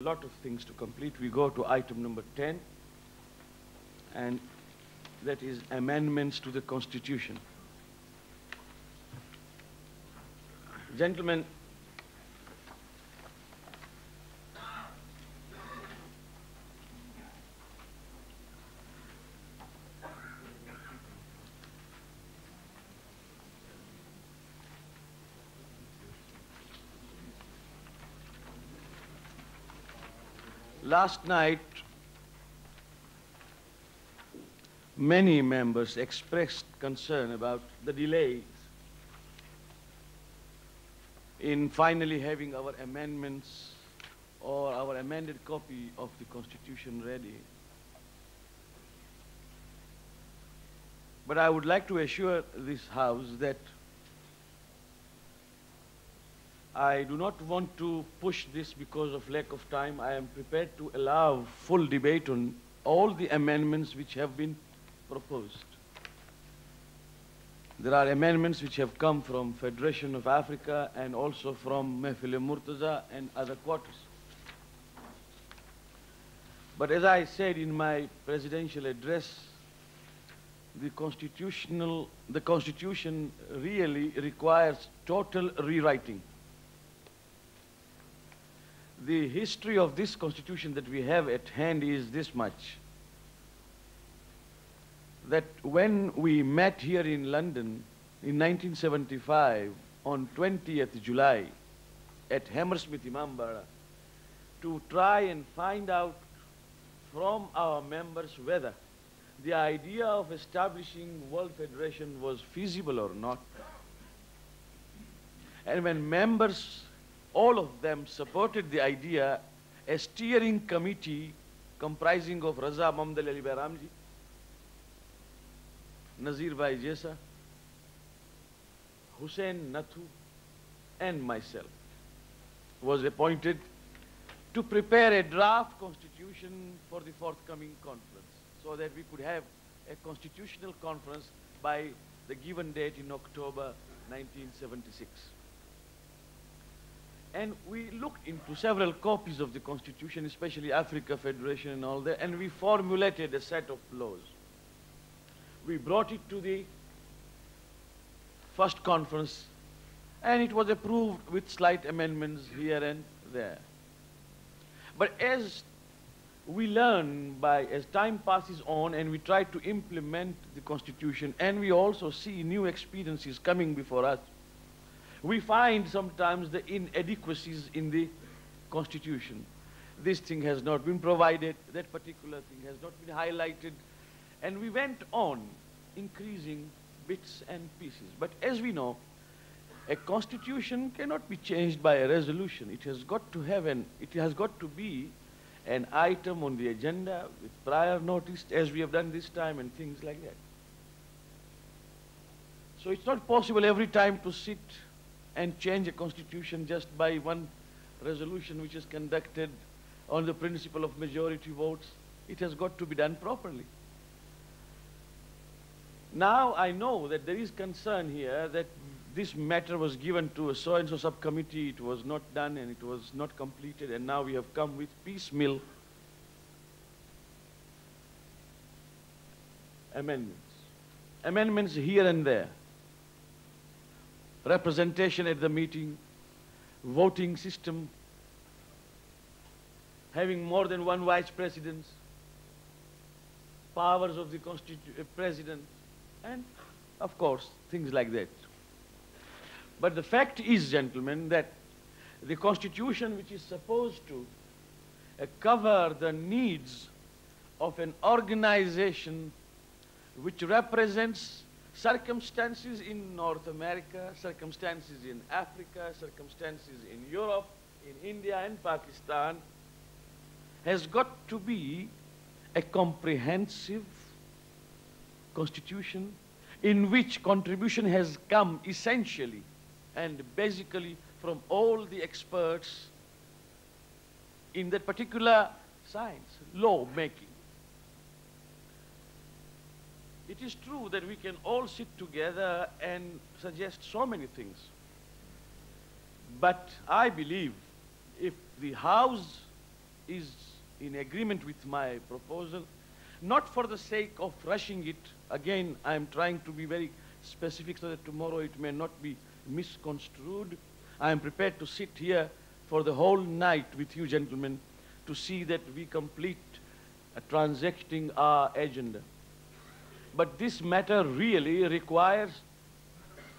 A lot of things to complete. We go to item number 10, and that is amendments to the Constitution. Gentlemen, last night, many members expressed concern about the delays in finally having our amendments or our amended copy of the Constitution ready. But I would like to assure this House that I do not want to push this because of lack of time. I am prepared to allow full debate on all the amendments which have been proposed. There are amendments which have come from Federation of Africa and also from Mehfil Murtaza and other quarters. But as I said in my presidential address, the Constitution really requires total rewriting. The history of this Constitution that we have at hand is this much, that when we met here in London in 1975 on 20th July at Hammersmith Imambada to try and find out from our members whether the idea of establishing World Federation was feasible or not. And when members, all of them, supported the idea, a steering committee comprising of Raza Mamdal Ali Bairamji, Nazir Bhai Jesa, Hussain Nathu, and myself was appointed to prepare a draft constitution for the forthcoming conference so that we could have a constitutional conference by the given date in October 1976. And we looked into several copies of the Constitution, especially Africa Federation and all that, and we formulated a set of laws. We brought it to the first conference, and it was approved with slight amendments here and there. But as we learn as time passes on and we try to implement the Constitution, and we also see new experiences coming before us, we find sometimes the inadequacies in the Constitution. This thing has not been provided, that particular thing has not been highlighted, and we went on increasing bits and pieces. But as we know, a Constitution cannot be changed by a resolution. It has got to be an item on the agenda with prior notice, as we have done this time, and things like that. So it's not possible every time to sit and change a Constitution just by one resolution which is conducted on the principle of majority votes. It has got to be done properly. Now I know that there is concern here that this matter was given to a so-and-so subcommittee, it was not done and it was not completed, and now we have come with piecemeal amendments. Amendments here and there. Representation at the meeting, voting system, having more than one vice president, powers of the president, and of course, things like that. But the fact is, gentlemen, that the Constitution, which is supposed to cover the needs of an organization which represents circumstances in North America, circumstances in Africa, circumstances in Europe, in India and Pakistan, has got to be a comprehensive Constitution in which contribution has come essentially and basically from all the experts in that particular science, law making. It is true that we can all sit together and suggest so many things. But I believe if the House is in agreement with my proposal, not for the sake of rushing it. Again, I am trying to be very specific so that tomorrow it may not be misconstrued. I am prepared to sit here for the whole night with you gentlemen to see that we complete transacting our agenda. But this matter really requires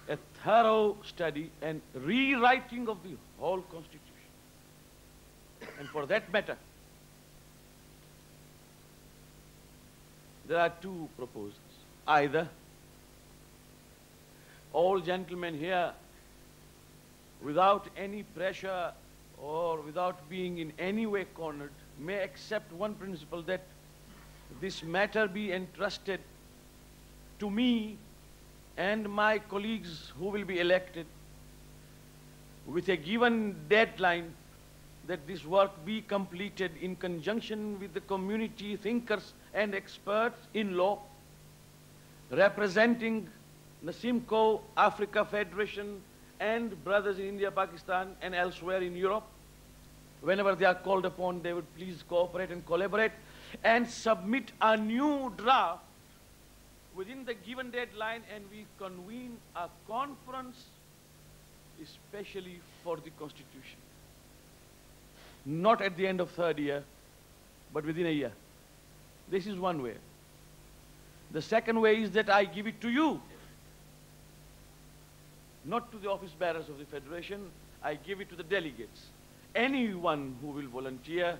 a thorough study and rewriting of the whole Constitution. And for that matter, there are two proposals. Either all gentlemen here, without any pressure or without being in any way cornered, may accept one principle, that this matter be entrusted to me and my colleagues who will be elected with a given deadline, that this work be completed in conjunction with the community thinkers and experts in law representing the Simcoe, Africa Federation, and brothers in India, Pakistan, and elsewhere in Europe. Whenever they are called upon, they would please cooperate and collaborate and submit a new draft within the given deadline, and we convene a conference especially for the Constitution. Not at the end of third year, but within a year. This is one way. The second way is that I give it to you, not to the office bearers of the Federation. I give it to the delegates. Anyone who will volunteer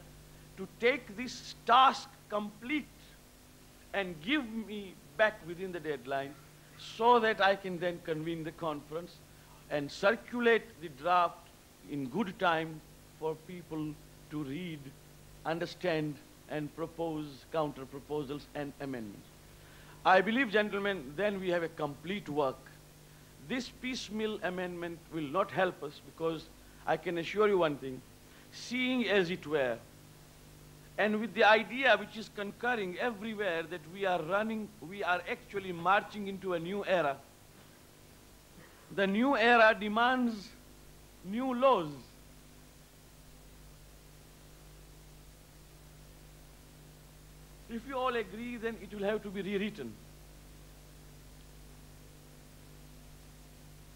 to take this task complete and give me back within the deadline so that I can then convene the conference and circulate the draft in good time for people to read, understand, and propose counter-proposals and amendments. I believe, gentlemen, then we have a complete work. This piecemeal amendment will not help us, because I can assure you one thing, seeing as it were, and with the idea which is concurring everywhere that we are actually marching into a new era. The new era demands new laws. If you all agree, then it will have to be rewritten.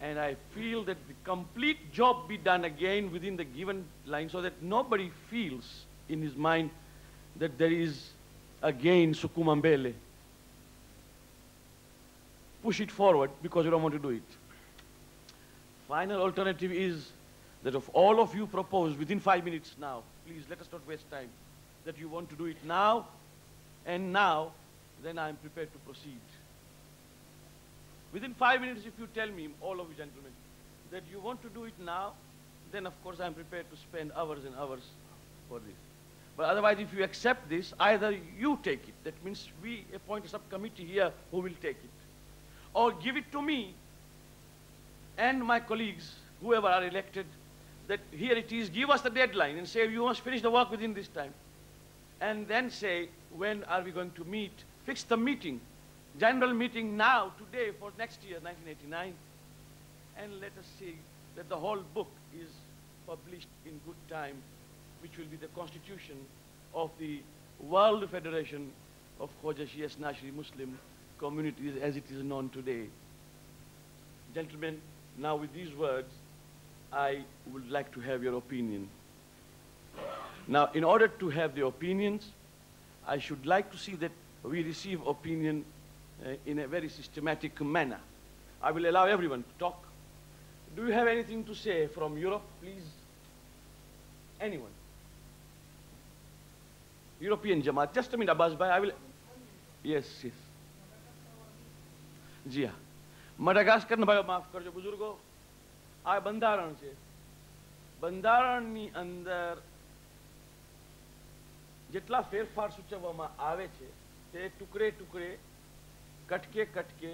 And I feel that the complete job be done again within the given line, so that nobody feels in his mind that there is again sukumambele. Push it forward because you don't want to do it. Final alternative is that of all of you propose within 5 minutes now, please let us not waste time, that you want to do it now, and now, then I am prepared to proceed. Within 5 minutes, if you tell me, all of you gentlemen, that you want to do it now, then of course I am prepared to spend hours and hours for this. But otherwise, if you accept this, either you take it, that means we appoint a subcommittee here who will take it, or give it to me and my colleagues, whoever are elected, that here it is, give us the deadline and say you must finish the work within this time. And then say, when are we going to meet? Fix the meeting, general meeting now, today, for next year, 1989. And let us see that the whole book is published in good time, which will be the constitution of the World Federation of KSI Muslim communities as it is known today. Gentlemen, now with these words, I would like to have your opinion. Now, in order to have the opinions, I should like to see that we receive opinion in a very systematic manner. I will allow everyone to talk. Do you have anything to say from Europe, please? Anyone? European Jamaat. Just a minute, Abbas Bhai. I will. Yes, yes. जी हाँ. Madagascar ને ભાઈ માફ કરજો બુઝુર્ગો. આ બંધારણ છે. બંધારણની અંદર જેટલા ફેરફાર સૂચવવામાં આવે છે તે ટુકડે ટુકડે કટકે કટકે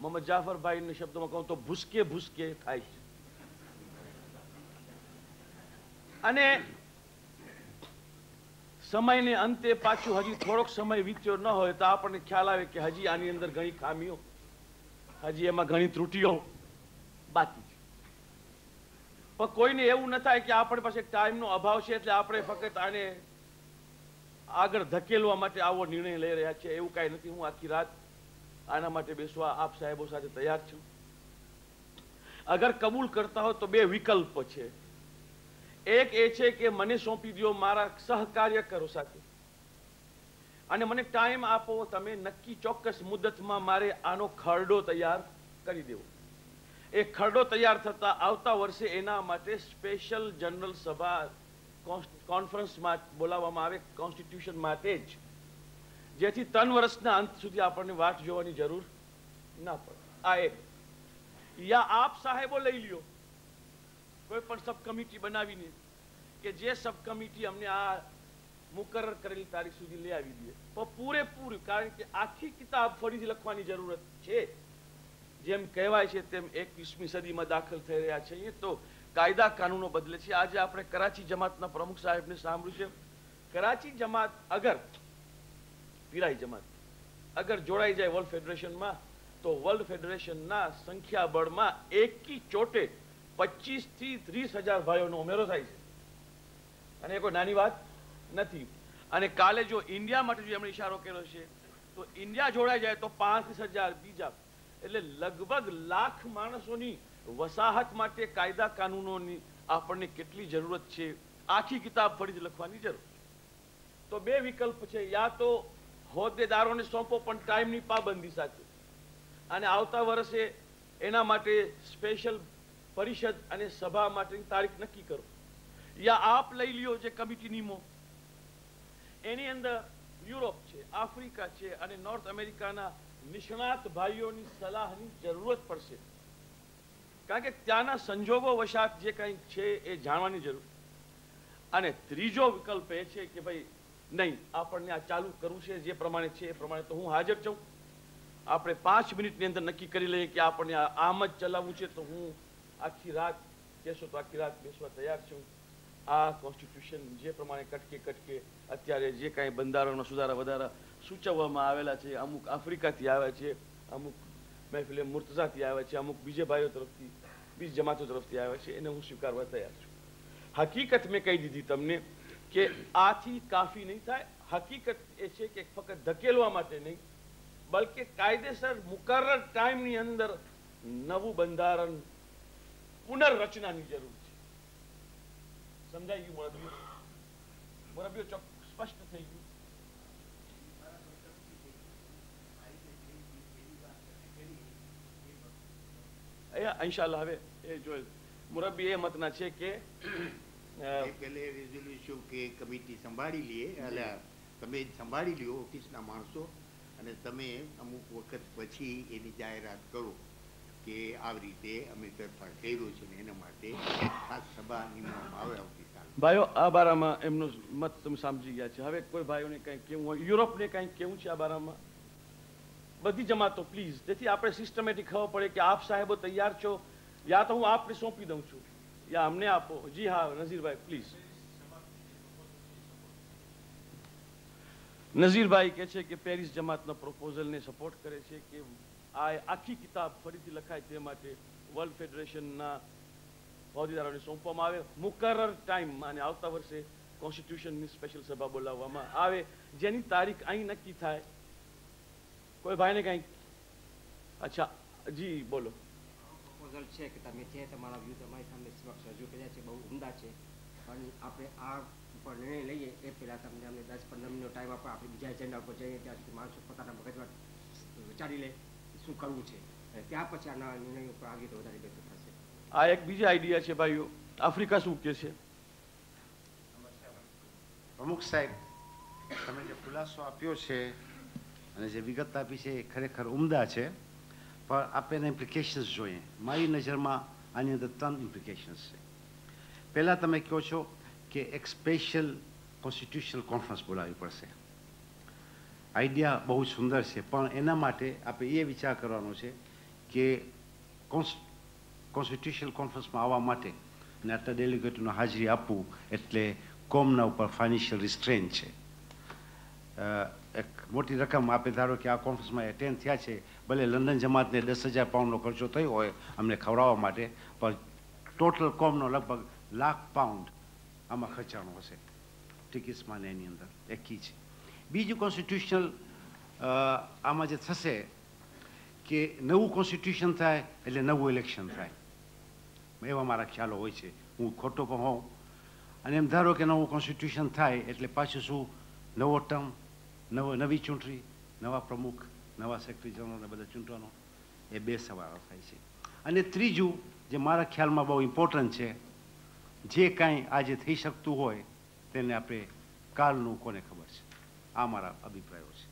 મોહમ્મદ જાફરભાઈના શબ્દોમાં કહું તો ભૂસકે ભૂસકે થાય છે. અને સમયને અંતે પાછું હજી થોડોક સમય વીત્યો ન હોય તો આપણને ખ્યાલ આવે કે હજી આની અંદર ઘણી ખામીઓ, હજી એમાં ઘણી ત્રુટીઓ બાકી છે. પણ કોઈને એવું ન થાય કે આપણી પાસે ટાઈમનો અભાવ છે એટલે આપણે ફક્ત આને આગળ ધકેલવા માટે આવો નિર્ણય લઈ રહ્યા છીએ. એવું કાંઈ નથી. હું આખી રાત આના માટે બેસવા આપ સાહેબો સાથે તૈયાર છું. અગર કબૂલ કરતા હો તો બે વિકલ્પ છે. એક એ છે કે મને સોંપી દો મારા સહકાર્યકરો સાથે અને મને ટાઈમ આપો, તમે નક્કી ચોક્કસ મુદતમાં મારે આનો ખરડો તૈયાર કરી દેવો. એ ખરડો તૈયાર થતા આવતા વર્ષે એના માટે સ્પેશિયલ જનરલ સભા કોન્ફરન્સમાં બોલાવવામાં આવે કોન્સ્ટિટ્યુશન માટે જ, જેથી 3 વર્ષના અંત સુધી આપણને વાટ જોવાની જરૂર ના પડે. આ એક. યા આપ સાહેબો લઈ લ્યો કોઈ પણ સબ કમિટી બનાવીને કે જે સબ કમિટી અમને આ મુકરર કરેલી તારીખ સુધી લઈ આવી દે, પણ પૂરેપૂરું, કારણ કે આખી કિતાબ ફરીથી લખવાની જરૂરત છે. જેમ કહેવાય છે તેમ 21મી સદીમાં દાખલ થઈ રહ્યા છે. અહીંયા તો કાયદા કાનૂનો બદલે છે. આજે આપણે કરાચી જમાતના પ્રમુખ સાહેબને સાંભળ્યું છે, કરાચી જમાત અગર પીરાઈ જમાત અગર જોડાઈ જાય વર્લ્ડ ફેડરેશનમાં તો વર્લ્ડ ફેડરેશનના સંખ્યાબળમાં એકી ચોટે 25 થી 30,000 ભાઈઓનો ઉમેરો થાય છે અને એ કોઈ નાની વાત નથી. અને કાલે જો ઇન્ડિયા માટે જો એમણે ઇશારો કર્યો છે તો ઇન્ડિયા જોડાઈ જાય તો 35,000 બીજા, એટલે લગભગ લાખ માણસોની વસાહત માટે કાયદા કાનૂનોની આપણને કેટલી જરૂરત છે. આખી કિતાબ ફરીથી લખવાની જરૂર. તો બે વિકલ્પ છે. યા તો હોદ્દેદારોને સોંપો પણ ટાઈમની પાબંદી સાથે અને આવતા વર્ષે એના માટે સ્પેશિયલ પરિષદ અને સભા માટેની તારીખ નક્કી કરો, યા આપ લઈ લ્યો જે કમિટી નિમો. એની અંદર યુરોપ છે, આફ્રિકા છે અને નોર્થ અમેરિકાના નિષ્ણાત ભાઈઓની સલાહની જરૂરત પડશે, કારણ કે ત્યાંના સંજોગો વશાત જે કંઈ છે એ જાણવાની જરૂર. અને ત્રીજો વિકલ્પ એ છે કે ભાઈ નહીં, આપણને આ ચાલુ કરવું છે, જે પ્રમાણે છે એ પ્રમાણે તો હું હાજર છું. આપણે 5 મિનિટની અંદર નક્કી કરી લઈએ કે આપણને આમ જ ચલાવવું છે, તો હું આખી રાત કહેશો તો આખી રાત બેસવા તૈયાર છું. આ કોન્સ્ટિટ્યુશન જે પ્રમાણે કટકે અત્યારે જે કાંઈ બંધારણનો સુધારા વધારા સૂચવવામાં આવેલા છે, અમુક આફ્રિકાથી આવ્યા છે, અમુક મહેફિલે મુર્તઝાથી આવ્યા છે, અમુક બીજે ભાઈઓ તરફથી, બીજી જમાતો તરફથી આવ્યા છે, એને હું સ્વીકારવા તૈયાર છું. હકીકત મેં કહી દીધી તમને કે આથી કાફી નહીં થાય. હકીકત એ છે કે ફક્ત ધકેલવા માટે નહીં, બલકે કાયદેસર મુકર્રર ટાઈમની અંદર નવું બંધારણ પુનર્રચનાની જરૂર છે. સમજાઈ ગયું મુરબ્બીઓ? સ્પષ્ટ થઈ ગયું? ઇન્શાલ્લાહ. હવે એ જોઈ મુરબ્બી એ મતના છે કે પહેલે રેઝોલ્યુશન કે કમિટી સંભાળી લઈએ, એટલે તમે સંભાળી લ્યો ઓફિસના માણસો, અને તમે અમુક વખત પછી એની જાહેરાત કરો કે આવી રીતે અમે ફેરફાર કર્યો છે ને એના માટે ખાસ સભા નિમવામાં આવે આવતીકાલ. ભાઈઓ આ બારામાં એમનો મત તમે સમજી ગયા છે. હવે કોઈ ભાઈઓને કંઈક કેવું હોય, યુરોપને કંઈક કેવું છે આ બારામાં? બધી જમાતો પ્લીઝ. તેથી આપણે સિસ્ટમેટિક ખબર પડે કે આપ સાહેબો તૈયાર છો, યા તો હું આપને સોંપી દઉં છું, યા અમને આપો. જી હા નઝીરભાઈ પ્લીઝ. નઝીરભાઈ કહે છે કે પેરિસ જમાતના પ્રોપોઝલને સપોર્ટ કરે છે કે આ આખી કિતાબ ફરીથી લખાય તે માટે વર્લ્ડ ફેડરેશનના હોદ્દેદારોને સોંપવામાં આવે મુકર્રર ટાઈમમાં, અને આવતા વર્ષે કોન્સ્ટિટ્યુશનની સ્પેશિયલ સભા બોલાવવામાં આવે જેની તારીખ અહીં નક્કી થાય. કોઈ ભાઈને કંઈક? અચ્છા જી બોલો. પ્રપોઝલ છે કે તમે જે તમારા વ્યૂ તમારી સામે સમક્ષ રજૂ કર્યા છે બહુ ઉમદા છે, પણ આપણે આ ઉપર નિર્ણય લઈએ એ પહેલાં તમને અમને 10-15 મિનિટનો ટાઈમ આપો. આપણે બીજા એજન્ડા ઉપર જઈએ ત્યાં સુધી માણસો પોતાના મગજમાં વિચારી લે શું કરવું છે, અને ત્યાં પછી આના નિર્ણય ઉપર આગળ તો વધારે બેઠું થશે. આ એક બીજા આઈડિયા છે ભાઈઓ. આફ્રિકા શું કહે છે? પ્રમુખ સાહેબ, તમે જે ખુલાસો આપ્યો છે અને જે વિગત આપી છે એ ખરેખર ઉમદા છે, પણ આપણે ઇમ્પ્લિકેશન્સ જોઈએ. મારી નજરમાં આની અંદર 3 ઇમ્પ્લિકેશન્સ છે. પહેલાં તમે કહો છો કે એક સ્પેશિયલ કોન્સ્ટિટ્યુશનલ કોન્ફરન્સ બોલાવવી પડશે. આઈડિયા બહુ સુંદર છે, પણ એના માટે આપણે એ વિચાર કરવાનો છે કે કોન્સ્ટિટ્યુશનલ કોન્ફરન્સમાં આવવા માટે અને આટલા ડેલિગેટોને હાજરી આપવું એટલે કોમના ઉપર ફાઇનાન્શિયલ રિસ્ટ્રેન છે. એક મોટી રકમ આપણે ધારો કે આ કોન્ફરન્સમાં એટેન્ડ થયા છે, ભલે લંડન જમાતને 10,000 પાઉન્ડનો ખર્ચો થયો હોય અમને ખવડાવવા માટે, પણ ટોટલ કોમનો લગભગ £1,00,000 આમાં ખર્ચાણો હશે ટિકિટ્સમાં ને એની અંદર એકી છે. બીજું કોન્સ્ટિટ્યુશનલ આમાં જે થશે કે નવું કોન્સ્ટિટ્યુશન થાય એટલે નવું ઇલેક્શન થાય, એવા મારા ખ્યાલો હોય છે, હું ખોટો પણ હોઉં. અને એમ ધારો કે નવું કોન્સ્ટિટ્યુશન થાય એટલે પાછું શું નવો ટર્મ, નવી ચૂંટણી, નવા પ્રમુખ, નવા સેક્રેટરી જનરલને બધા ચૂંટવાનો, એ 2 સવાલો થાય છે. અને ત્રીજું જે મારા ખ્યાલમાં બહુ ઇમ્પોર્ટન્ટ છે, જે કાંઈ આજે થઈ શકતું હોય તેને આપણે કાલનું કોને ખબર છે, આ મારા અભિપ્રાયો છે.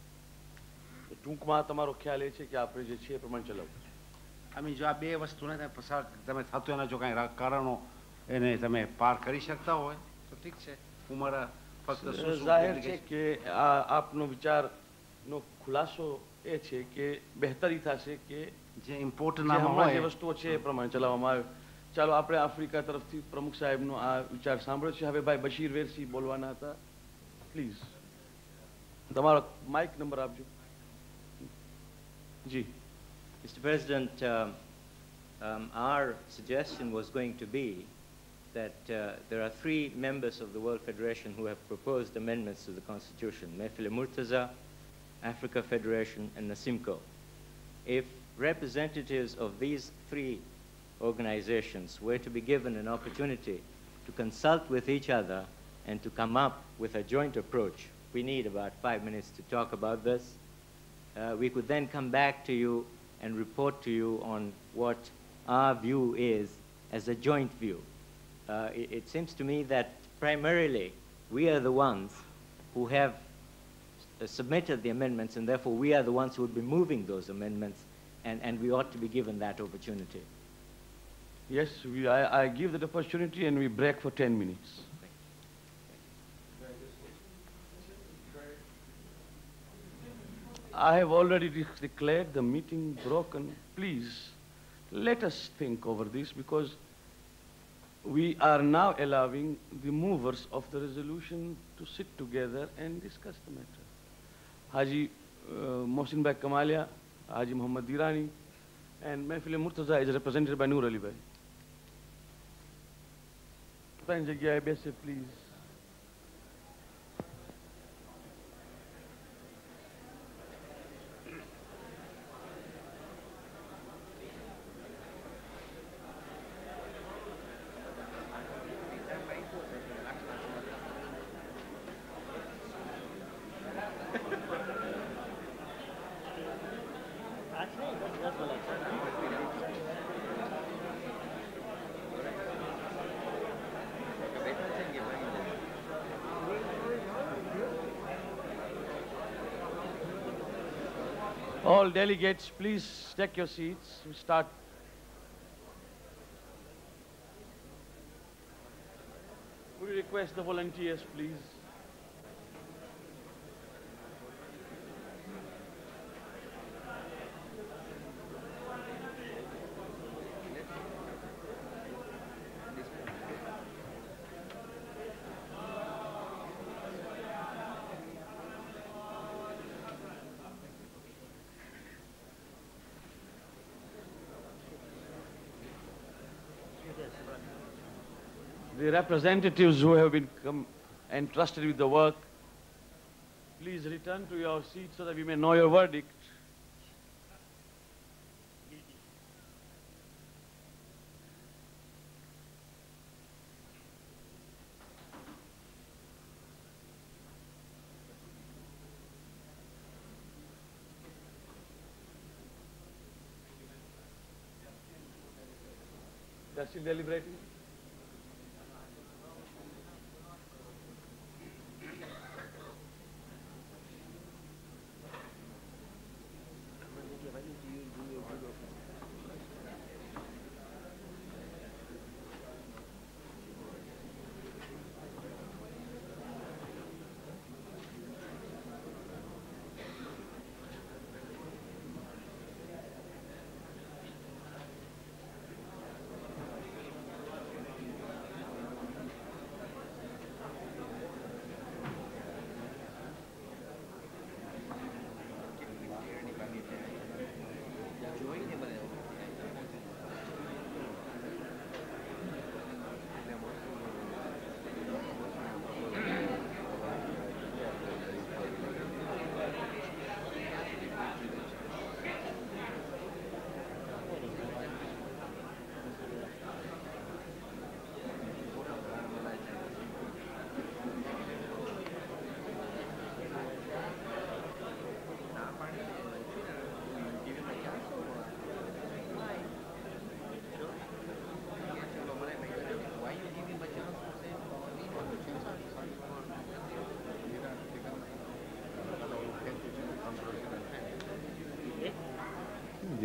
ટૂંકમાં તમારો ખ્યાલ એ છે કે આપણે જે છે એ પ્રમાણે ચલાવવું. આમ જો આ 2 વસ્તુને પસાર તમે થતું એના જો કાંઈ કારણો એને તમે પાર કરી શકતા હોય તો ઠીક છે. હું મારા ફક્ત જાહેર છે કે આપનો વિચારનો ખુલાસો એ છે કે બહેતરી થશે કે જે ઇમ્પોર્ટન્ટ હોય જે વસ્તુઓ છે એ પ્રમાણે ચલાવવામાં આવે. ચાલો આપણે આફ્રિકા તરફથી પ્રમુખ સાહેબનો આ વિચાર સાંભળ્યો છે. હવે ભાઈ બશીર વેરસી બોલવાના હતા, પ્લીઝ તમારો માઇક નંબર આપજો. જી. Mr. President, our suggestion was going to be that there are 3 members of the World Federation who have proposed amendments to the Constitution: Mehfile Murtaza, Africa Federation, and Nasimco. If representatives of these 3 organizations were to be given an opportunity to consult with each other and to come up with a joint approach, we need about 5 minutes to talk about this. We could then come back to you and report to you on what our view is as a joint view. It seems to me that primarily we are the ones who have submitted the amendments, and therefore we are the ones who would be moving those amendments, and we ought to be given that opportunity. Yes, I give that opportunity, and we break for 10 minutes. I have already declared the meeting broken. Please, let us think over this, because we are now allowing the movers of the resolution to sit together and discuss the matter. Haji Mohsin Bhai Kamalia, Haji Muhammad Dirani, and Mehfile Murtaza is represented by Noor Ali Bhai. Please. All delegates, please take your seats. We start. Would you request the volunteers, please? The representatives who have been entrusted with the work, please return to your seats so that we may know your verdict. They are still deliberating?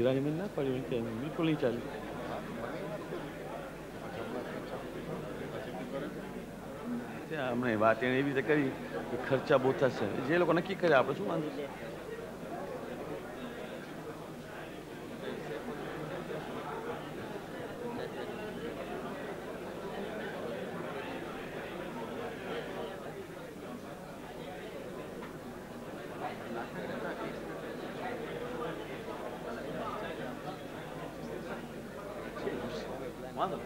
दिरानी मैंने ना पढ़ी हुई क्या बिल्कुल नहीं चली हमने बात एने एवी રીતે કરી કે ખર્ચા બહુ થશે જે લોકો નક્કી કરે આપણે શું વાંધો છે વાંધો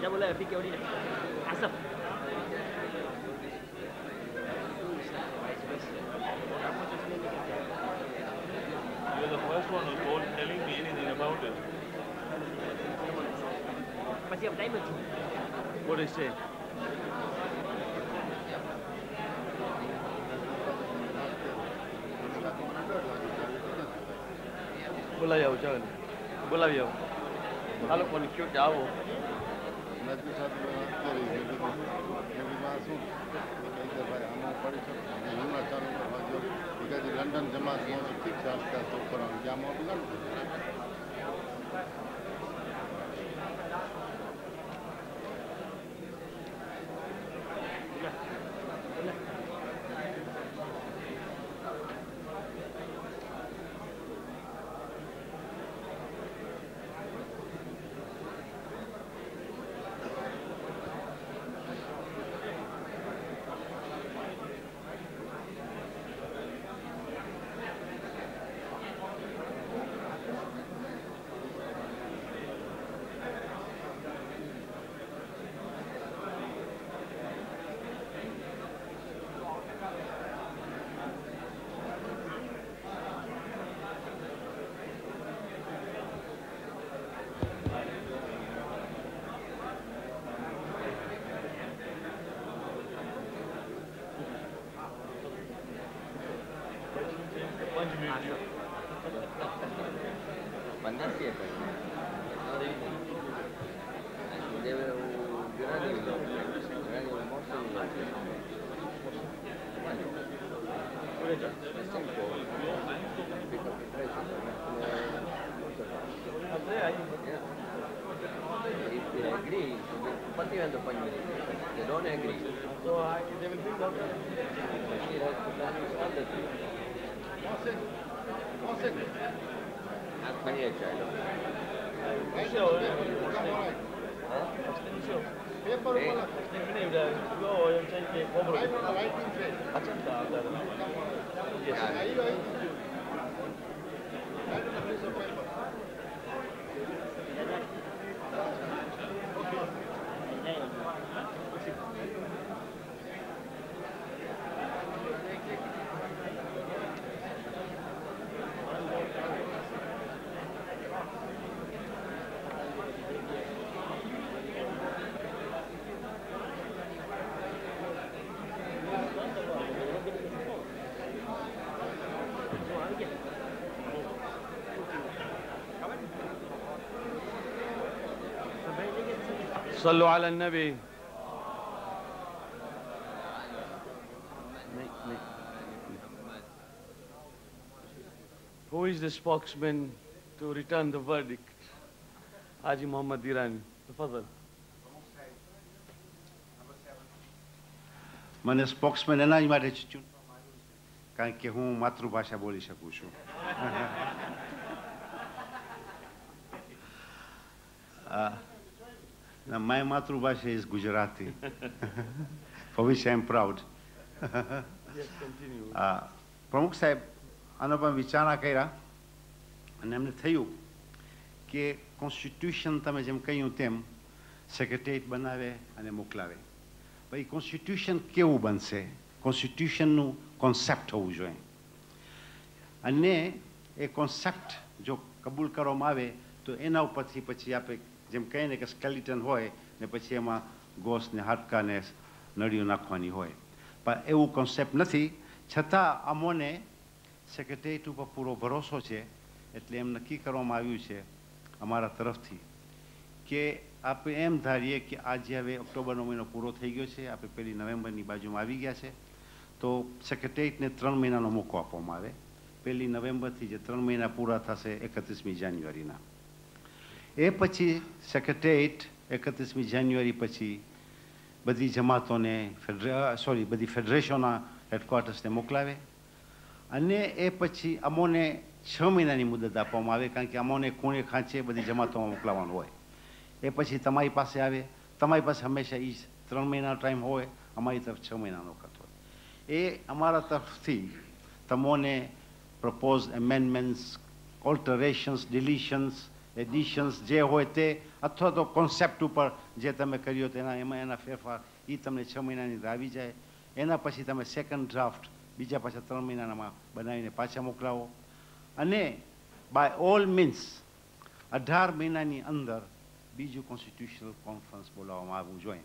क्या बोला अभी क्या Asaf You're the first one who told telling me anything about it. પછી આમ ટાઈમ જ છું What did he say? બોલાવી આવો ચાલો બોલાવી આવો આ લોકોને કયો કે આવો લંડન જમા ઠીક છે આસ્તે આસ્તે કરવાનું જ્યાં મોટું They don't agree. So they will bring down She has to manage all the three. Ask Maria child. Paper صلوا على النبي. Who is the spokesman to return the verdict? Haji Muhammad Dirani. تفضل. મને સ્પોક્સમેન એના જ માટે ચૂંટવામાં આવ્યો છે કારણ કે હું માતૃભાષા બોલી શકું છું. My માતૃભાષા is Gujarati, for which I am proud. Yes, continue. પ્રમુખ સાહેબ આનો પણ વિચારણા કર્યા અને એમને થયું કે કોન્સ્ટિટ્યુશન તમે જેમ કહ્યું તેમ સેક્રેટરીએટ બનાવે અને મોકલાવે. ભાઈ કોન્સ્ટિટ્યુશન કેવું બનશે? કોન્સ્ટિટ્યુશનનું કોન્સેપ્ટ હોવું જોઈએ અને એ કોન્સેપ્ટ જો કબૂલ કરવામાં આવે તો એના ઉપરથી પછી આપણે જેમ કહીએ ને કે સ્કેલિટન હોય ને પછી એમાં ગોસ ને હાડકા ને નળીઓ નાખવાની હોય, પણ એવું કોન્સેપ્ટ નથી. છતાં અમોને સેક્રેટરીએટ ઉપર પૂરો ભરોસો છે એટલે એમ નક્કી કરવામાં આવ્યું છે અમારા તરફથી કે આપણે એમ ધારીએ કે આજે હવે ઓક્ટોબરનો મહિનો પૂરો થઈ ગયો છે, આપણે પહેલી નવેમ્બરની બાજુમાં આવી ગયા છે, તો સેક્રેટરીએટને 3 મહિનાનો મોકો આપવામાં આવે. 1 નવેમ્બરથી જે 3 મહિના પૂરા થશે 31મી જાન્યુઆરીના, એ પછી સેક્રેટરીએટ 31મી જાન્યુઆરી પછી બધી જમાતોને બધી ફેડરેશનના હેડક્વાર્ટર્સને મોકલાવે અને એ પછી અમોને 6 મહિનાની મુદત આપવામાં આવે કારણ કે અમોને ખૂણે ખાંચે બધી જમાતોમાં મોકલાવાનું હોય. એ પછી તમારી પાસે આવે, તમારી પાસે હંમેશા એ 3 મહિનાનો ટાઈમ હોય, અમારી તરફ 6 મહિનાનો વખત હોય. એ અમારા તરફથી તમોને પ્રપોઝ એમેન્ડમેન્ટ્સ, ઓલ્ટરેશન્સ, ડિલિશન્સ, એડિશન્સ જે હોય તે અથવા તો કોન્સેપ્ટ ઉપર જે તમે કર્યો તેના એના ફેરફાર એ તમને 6 મહિનાની અંદર આવી જાય. એના પછી તમે સેકન્ડ ડ્રાફ્ટ બીજા પાછા 3 મહિનામાં બનાવીને પાછા મોકલાવો અને બાય ઓલ મીન્સ 18 મહિનાની અંદર બીજું કોન્સ્ટિટ્યુશનલ કોન્ફરન્સ બોલાવવામાં આવવું જોઈએ.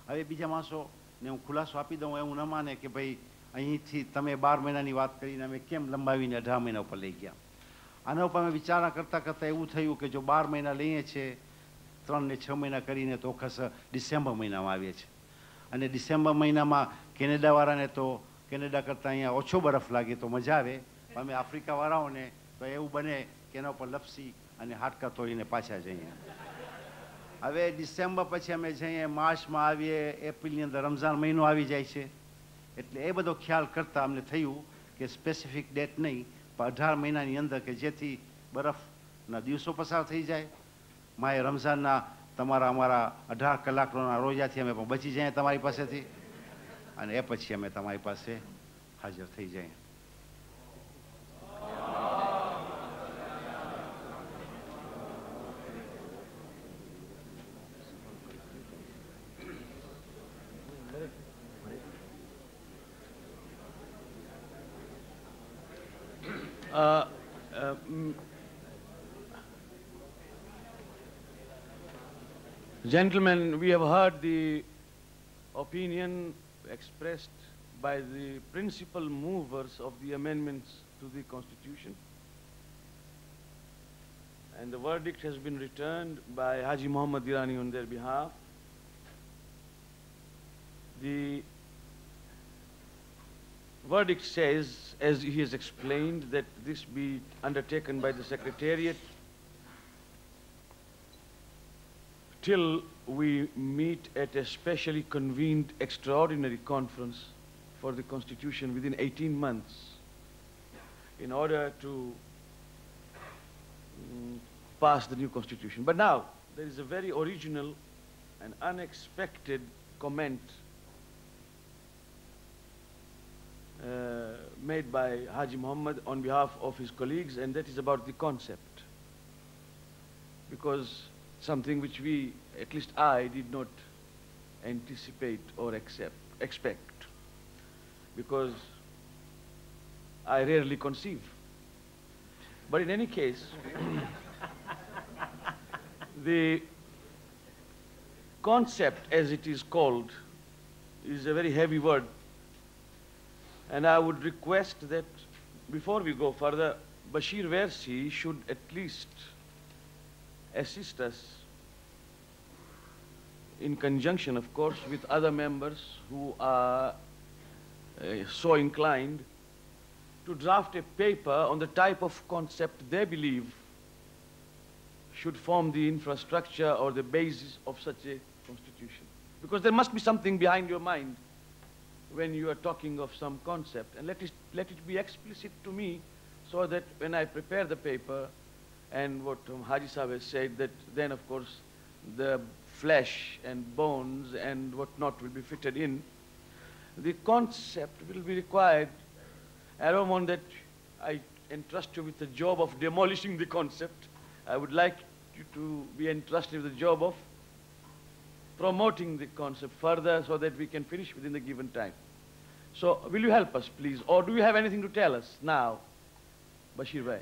હવે બીજા માણસોને હું ખુલાસો આપી દઉં, એવું ન માને કે ભાઈ અહીંથી તમે 12 મહિનાની વાત કરીને અમે કેમ લંબાવીને 18 મહિના ઉપર લઈ ગયા. આના ઉપર અમે વિચારણા કરતાં કરતાં એવું થયું કે જો 12 મહિના લઈએ છીએ 3 ને 6 મહિના કરીને તો ખસ ડિસેમ્બર મહિનામાં આવીએ છીએ અને ડિસેમ્બર મહિનામાં કેનેડાવાળાને તો કેનેડા કરતાં અહીંયા ઓછો બરફ લાગે તો મજા આવે, પણ અમે આફ્રિકાવાળાઓને તો એવું બને કે એના ઉપર લપસી અને હાડકા તોડીને પાછા જઈએ. હવે ડિસેમ્બર પછી અમે જઈએ, માર્ચમાં આવીએ, એપ્રિલની અંદર રમઝાન મહિનો આવી જાય છે. એટલે એ બધો ખ્યાલ કરતાં અમને થયું કે સ્પેસિફિક ડેટ નહીં પણ 18 મહિનાની અંદર કે જેથી બરફના દિવસો પસાર થઈ જાય, માએ રમઝાનના અમારા 18 કલાકના રોજાથી અમે પણ બચી જઈએ તમારી પાસેથી અને એ પછી અમે તમારી પાસે હાજર થઈ જઈએ. Gentlemen, we have heard the opinion expressed by the principal movers of the amendments to the Constitution, and the verdict has been returned by Haji Muhammad Irani on their behalf. The verdict says, as he has explained, that this be undertaken by the Secretariat till we meet at a specially convened extraordinary conference for the Constitution within 18 months in order to pass the new Constitution. But now, there is a very original and unexpected comment made by Haji Muhammad on behalf of his colleagues, and that is about the concept. Because something which we, at least I, did not anticipate or expect, because I rarely conceive. But in any case, the concept, as it is called, is a very heavy word. And I would request that before we go further, Bashir Versi should at least assist us in conjunction, of course, with other members who are so inclined to draft a paper on the type of concept they believe should form the infrastructure or the basis of such a constitution. Because there must be something behind your mind when you are talking of some concept, and let it be explicit to me, so that when I prepare the paper, and what Haji Sahib has said, that then of course the flesh and bones and whatnot will be fitted in. The concept will be required. I don't want that I entrust you with the job of demolishing the concept. I would like you to be entrusted with the job of promoting the concept further so that we can finish within the given time. So will you help us, please? Or do you have anything to tell us now, Bashir Bhai?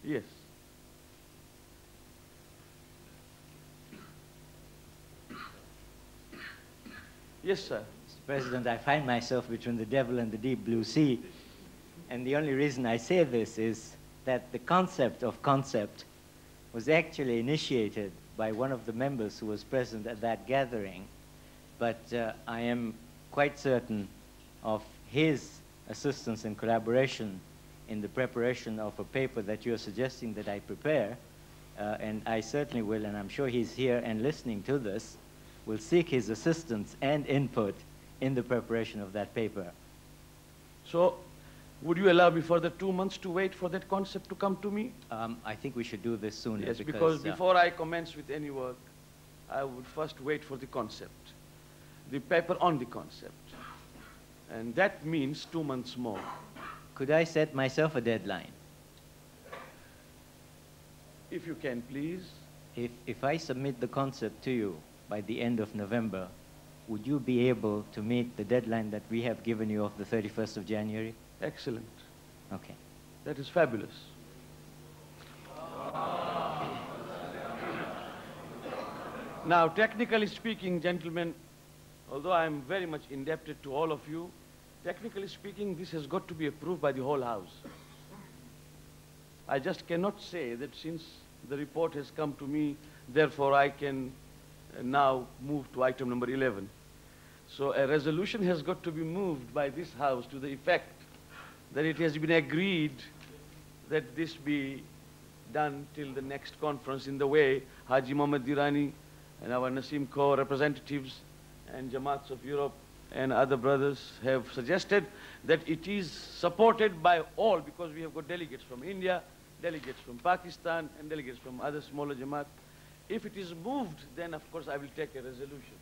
Yes. Yes, sir. Mr. President, I find myself between the devil and the deep blue sea. And the only reason I say this is that the concept of concept was actually initiated by one of the members who was present at that gathering. But I am quite certain of his assistance and collaboration in the preparation of a paper that you're suggesting that I prepare. And I certainly will, and I'm sure he's here and listening to this, will seek his assistance and input in the preparation of that paper. So, would you allow me for the 2 months to wait for that concept to come to me? I think we should do this sooner. Yes, because before I commence with any work, I would first wait for the concept, the paper on the concept. And that means 2 months more. Could I set myself a deadline? If you can, please. If I submit the concept to you by the end of November, would you be able to meet the deadline that we have given you of the 31st of January? Excellent. Okay. That is fabulous. Now, technically speaking, gentlemen, although I am very much indebted to all of you, technically speaking, this has got to be approved by the whole House. I just cannot say that since the report has come to me, therefore I can now move to item number 11. So a resolution has got to be moved by this House to the effect that it has been agreed that this be done till the next conference in the way Haji Muhammad Dirani and our Nasim Corps representatives and Jamaats of Europe and other brothers have suggested, that it is supported by all, because we have got delegates from India, delegates from Pakistan, and delegates from other smaller Jamaat. If it is moved, then of course I will take a resolution.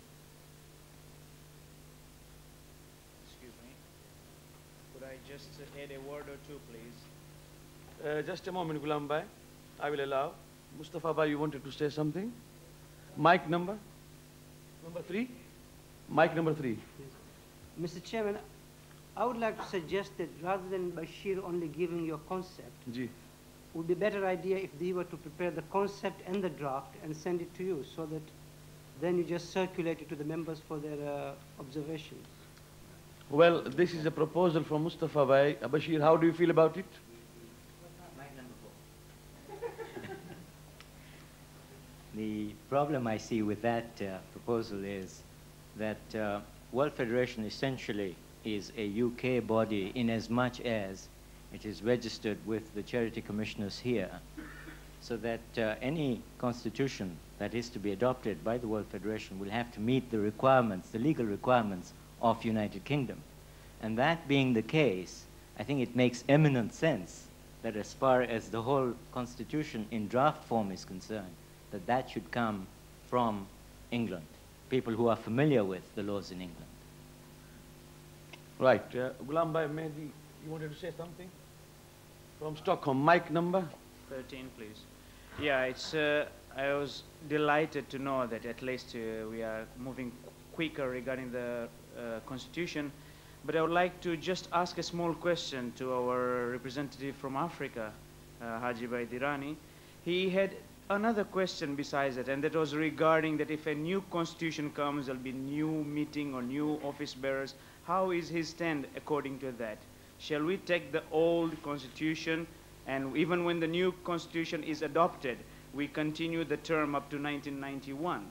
Excuse me. Could I just add a word or two, please? Just a moment, Ghulam Bhai. I will allow. Mustafa Bhai, you wanted to say something? Mic number? Number 3? Mic number 3. Mr. Chairman, I would like to suggest that rather than Bashir only giving your concept, Ji. would be a better idea if they were to prepare the concept and the draft and send it to you, so that then you just circulate it to the members for their observation. Well, this is a proposal from Mustafa Bhai. Bashir, how do you feel about it? The problem I see with that proposal is that World Federation essentially is a UK body in as much as it is registered with the charity commissioners here, so that any constitution that is to be adopted by the World Federation will have to meet the requirements, the legal requirements of United Kingdom. And that being the case, I think it makes eminent sense that as far as the whole constitution in draft form is concerned, that should come from England, people who are familiar with the laws in England. Right. Ghulam Bhai, maybe you wanted to say something? From Stockholm, mic number? 13, please. Yeah, it's, I was delighted to know that at least we are moving quicker regarding the constitution, but I would like to just ask a small question to our representative from Africa, Haji Bhai Dirani. He had another question besides it, and that was regarding that if a new constitution comes, there'll be new meeting or new office bearers. How is his stand according to that? Shall we take the old constitution, and even when the new constitution is adopted, we continue the term up to 1991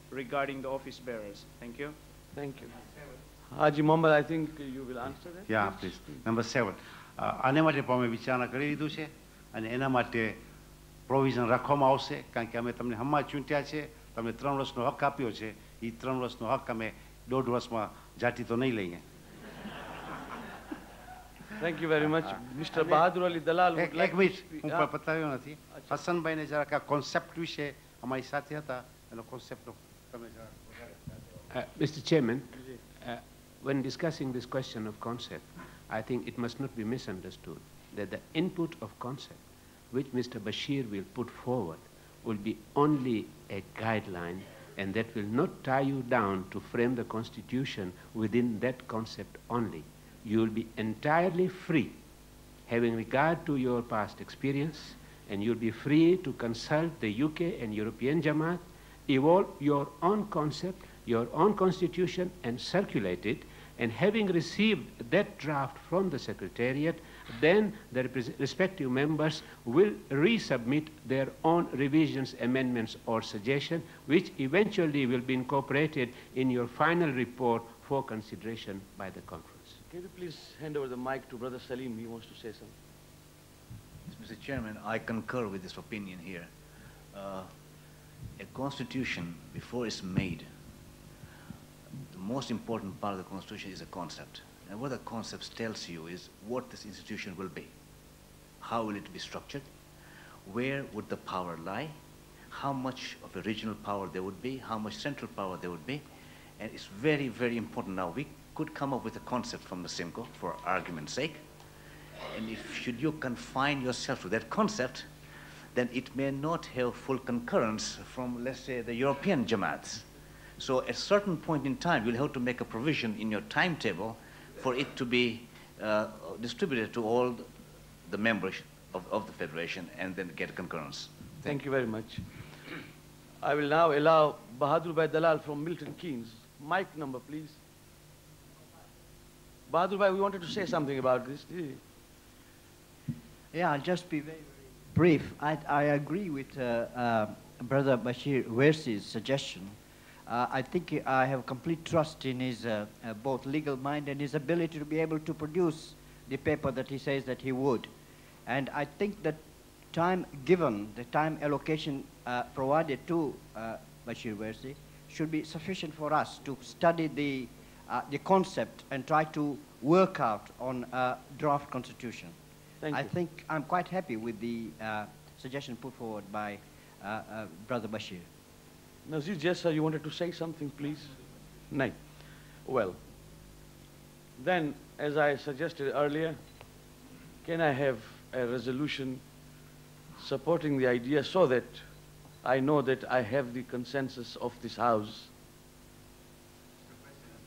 regarding the office bearers? Thank you. Thank you. Haji Muhammad, I think you will answer that. Yeah, please. Number 7. આને માટે પણ અમે વિચારણા કરી લીધું છે અને એના માટે પ્રોવિઝન રાખવામાં આવશે, કારણ કે અમે તમને હમણાં ચૂંટ્યા છે, તમને 3 વર્ષનો હક આપ્યો છે. એ 3 વર્ષનો હક અમે 1.5 વર્ષમાં જાતિ તો નહીં લઈએ. Thank you very much. Mr. Bahadur Ali Dalal would like એક મિનિટ to હું પણ બતાવ્યો નથી. હસનભાઈને જરાક આ કોન્સેપ્ટ વિશે અમારી સાથે હતા એનો કોન્સેપ્ટનો તમે જરા. Mr. Chairman, when discussing this question of concept, I think it must not be misunderstood that the input of concept which Mr. Bashir will put forward will be only a guideline, and that will not tie you down to frame the Constitution within that concept only. You will be entirely free, having regard to your past experience, and you'll be free to consult the UK and European Jamaat, evolve your own concept, your own constitution, and circulate it. And having received that draft from the Secretariat, then the respective members will resubmit their own revisions, amendments, or suggestions, which eventually will be incorporated in your final report for consideration by the conference. Can you please hand over the mic to Brother Salim? He wants to say something. Mr. Chairman, I concur with this opinion here. A constitution, before it's made, the most important part of the constitution is a concept. And what the concept tells you is what this institution will be. How will it be structured? Where would the power lie? How much of a regional power there would be? How much central power there would be? And it's very, very important now. We could come up with a concept from the Simcoe for argument's sake. And if should you confine yourself to that concept, then it may not have full concurrence from, let's say, the European Jamaats. So at a certain point in time, you'll have to make a provision in your timetable for it to be distributed to all the members of the Federation and then get concurrence. Thank you very much. I will now allow Bahadur Bhai Dalal from Milton Keynes. Mic number, please. Bahadur Bhai, we wanted to say something about this. Yeah, I'll just be very, very brief. I agree with Brother Bashir Wersi's suggestion. I think I have complete trust in his both legal mind and his ability to be able to produce the paper that he says that he would. And I think that time given, the time allocation provided to Bashir Wersi should be sufficient for us to study the concept and try to work out on a draft constitution. Thank you. I think I'm quite happy with the suggestion put forward by Brother Bashir. Nazir Jessa, you wanted to say something, please? No. Well, then, as I suggested earlier, can I have a resolution supporting the idea so that I know that I have the consensus of this House?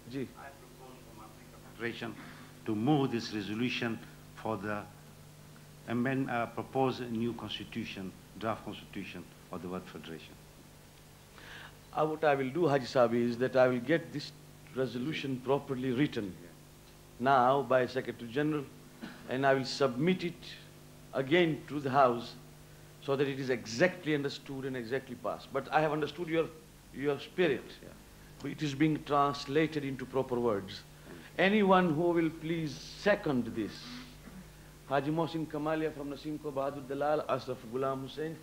I propose from Africa Federation to move this resolution for the proposed new constitution, draft constitution of the World Federation. What I will do, Haji Sabi, is that I will get this resolution properly written now by Secretary General, and I will submit it again to the House so that it is exactly understood and exactly passed. But I have understood your spirit. Yeah. It is being translated into proper words. Anyone who will please second this? Haji Mohsin Kamalia from Nasimko, Bahadur Dalal, Asraf Ghulam Hussain,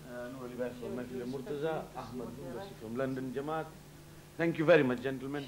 Nur Ali Bhai from Murtaza, Ahmad Basi from London Jamaat. Thank you very much, gentlemen.